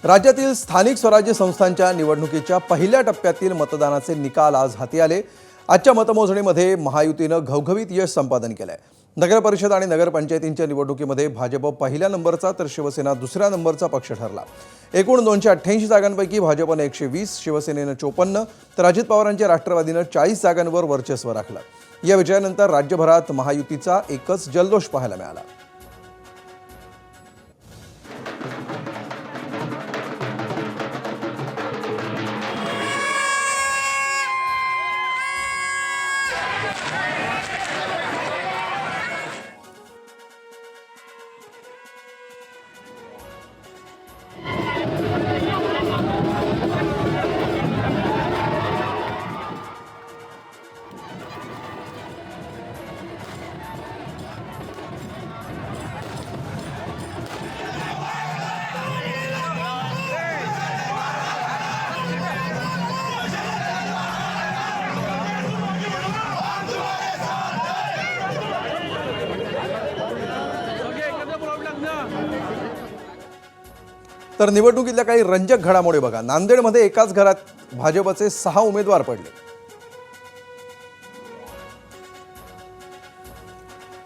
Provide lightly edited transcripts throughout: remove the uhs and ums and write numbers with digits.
राज्यातील स्थानिक स्वराज्य संस्थांच्या निवडणुकीच्या पहिल्या टप्प्यातील मतदानाचे निकाल आज हाती आले। आजच्या मतमोजणीमध्ये महायुतीनं घवघवीत यश संपादन केलंय। नगर परिषद आणि नगरपंचायतींच्या निवडणुकीमध्ये भाजप पहिल्या नंबरचा तर शिवसेना दुसऱ्या नंबरचा पक्ष ठरला। एकूण 288 जागांपैकी भाजपने 120, शिवसेनेनं 54 तर अजित पवारांच्या राष्ट्रवादीनं 40 जागांवर वर्चस्व राखलं। या विजयानंतर राज्यभरात महायुतीचा एकच जल्लोष पाहायला मिळाला। तर निवडणुकीतल्या काही रंजक घडामोडी बघा। नांदेडमध्ये एकाच घरात भाजपचे 6 उमेदवार पडले।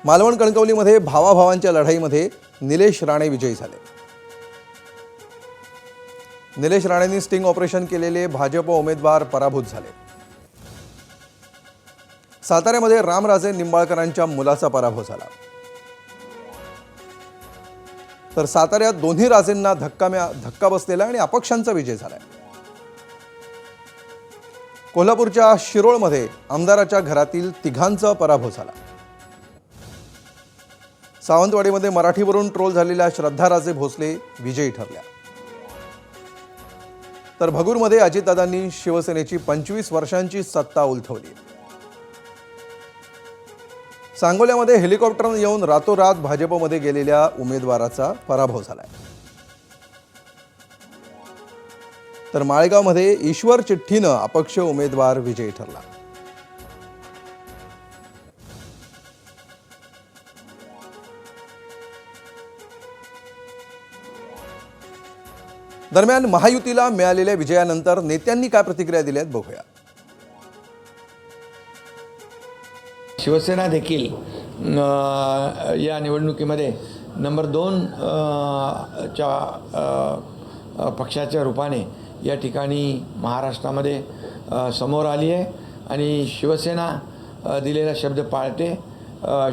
मालवण कणकवलीमध्ये भावाभावांच्या लढाईमध्ये निलेश राणे विजयी झाले। निलेश राणेंनी स्टिंग ऑपरेशन केलेले भाजप उमेदवार पराभूत झाले। साताऱ्यामध्ये रामराजे निंबाळकरांच्या मुलाचा पराभव झाला। तर साताऱ्यात दोन्ही राजेंना धक्का बसलेला आणि अपक्षांचा विजय झालाय। कोल्हापूरच्या शिरोळमध्ये आमदाराच्या घरातील तिघांचा पराभव झाला। सावंतवाडीमध्ये मराठीवरून ट्रोल झालेल्या श्रद्धाराजे भोसले विजयी ठरल्या। तर भगूरमध्ये अजितदादांनी शिवसेनेची 25 वर्षांची सत्ता उलथवली। सांगोल्यामध्ये हेलिकॉप्टरने येऊन रातोरात भाजपमध्ये गेलेल्या उमेदवाराचा पराभव झालाय। तर माळेगावमध्ये ईश्वर चिठ्ठीनं अपक्ष उमेदवार विजयी ठरला। दरम्यान महायुतीला मिळालेल्या विजयानंतर नेत्यांनी काय प्रतिक्रिया दिल्यात बघूया। शिवसेना देखील या निवडणुकीमध्ये नंबर 2 च्या पक्षाच्या रूपाने या ठिकाणी महाराष्ट्रामध्ये समोर आली आहे आणि शिवसेना दिलेला शब्द पाळते।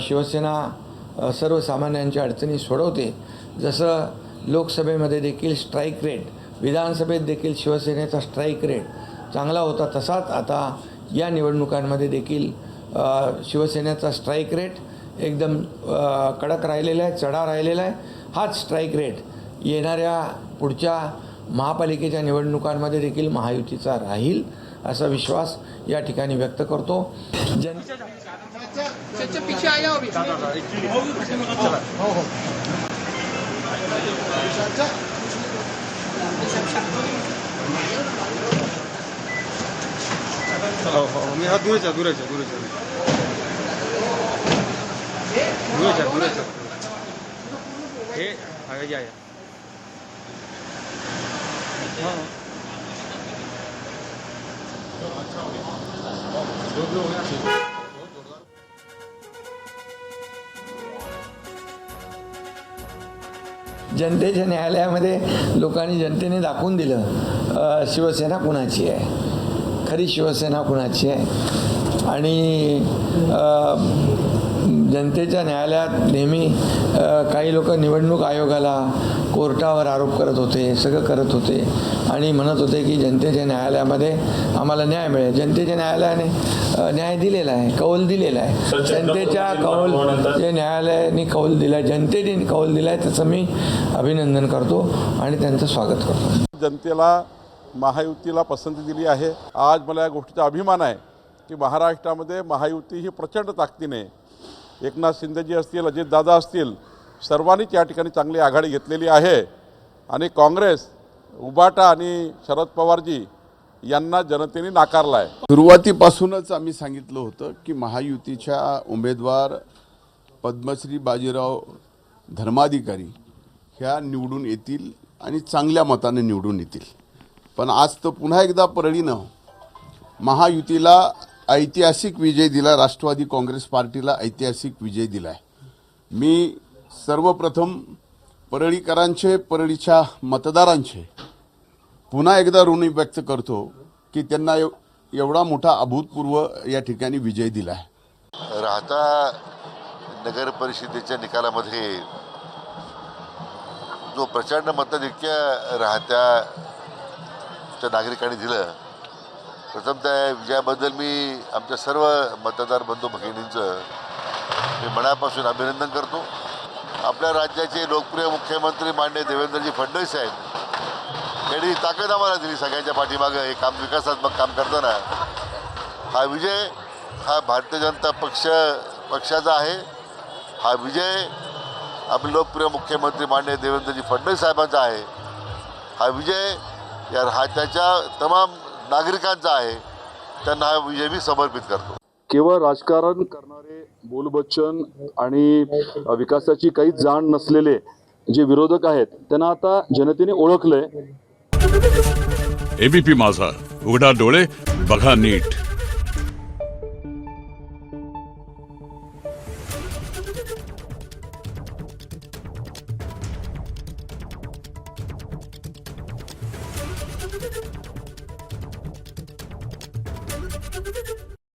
शिवसेना सर्वसामान्यांच्या अडचणी सोडवते। जसं लोकसभेमध्ये देखील स्ट्राईक रेट, विधानसभेत देखील शिवसेनेचा स्ट्राईक रेट चांगला होता, तसाच आता या निवडणुकांमध्ये देखील शिवसेनेचा स्ट्राईक रेट एकदम कडक राहिलेला आहे, चढा राहिलेला आहे। हाच स्ट्राईक रेट येणाऱ्या पुढच्या महापालिकेच्या निवडणुकांमध्ये देखील महायुतीचा राहील असा विश्वास या ठिकाणी व्यक्त करतो। मी हा दूरच हे या जनतेच्या न्यायालयामध्ये लोकांनी जनतेने दाखवून दिलं शिवसेना कुणाची आहे, खरी शिवसेना कुणाची आहे। आणि जनतेच्या न्यायालयात नेहमी काही लोक निवडणूक आयोगाला, कोर्टावर आरोप करत होते, सगळं करत होते आणि म्हणत होते की जनतेच्या न्यायालयामध्ये आम्हाला न्याय मिळेल। जनतेच्या न्यायालयाने न्याय दिलेला आहे, कौल दिलेला आहे। जनतेच्या कौल जे न्यायालयाने कौल दिला आहे, जनतेने कौल दिला आहे, त्याचं मी अभिनंदन करतो आणि त्यांचं स्वागत करतो। जनतेला महायुतीला पसंती दिली आहे। आज मला या गोष्टीचा अभिमान आहे की महाराष्ट्रामध्ये महायुती ही प्रचंड ताकदीने एकनाथ शिंदेजी असतील, अजितदादा असतील, सर्वांनीच या ठिकाणी चांगली आघाडी घेतलेली आहे आणि काँग्रेस, उबाटा आणि शरद पवारजी यांना जनतेने नाकारला आहे। सुरुवातीपासूनच आम्ही सांगितलं होतं की महायुतीच्या उमेदवार पद्मश्री बाजीराव धर्माधिकारी ह्या निवडून येतील आणि चांगल्या मताने निवडून येतील. पण आज तर पुन्हा एकदा परळीनं महायुतीला ऐतिहासिक विजय दिला, राष्ट्रवादी काँग्रेस पार्टीला ऐतिहासिक विजय दिला आहे. मी सर्वप्रथम परळीकरांचे, परळीच्या मतदारांचे पुन्हा एकदा ऋण व्यक्त करतो की त्यांना एवढा मोठा अभूतपूर्व या ठिकाणी विजय दिला आहे. राहता नगर परिषदेच्या निकालामध्ये जो प्रचंड मताधिक्य राहत्याच्या नागरिकांनी दिलं, प्रथमतः विजयाबद्दल मी आमच्या सर्व मतदार बंधू भगिनींचं मी मनापासून अभिनंदन करतो. आपल्या राज्याचे लोकप्रिय मुख्यमंत्री माननीय देवेंद्रजी फडणवीस आहेत, त्यांनी ताकद आम्हाला दिली सगळ्यांच्या पाठीमागं हे काम, विकासात्मक काम करताना. हा विजय हा भारतीय जनता पक्षाचा आहे. हा विजय आपले लोकप्रिय मुख्यमंत्री माननीय देवेंद्रजी फडणवीस साहेबांचा आहे. हा विजय या राज्याच्या तमाम नागरिकांचा आहे. त्यांना हा विजय मी समर्पित करतो. केवळ राजकारण करणारे बोलबच्चन आणि विकासाची काही जाण नसलेले जे विरोधक आहेत त्यांना आता जनतेने ओळखलंय. एबीपी माझा, उघडा डोळे बघा नीट.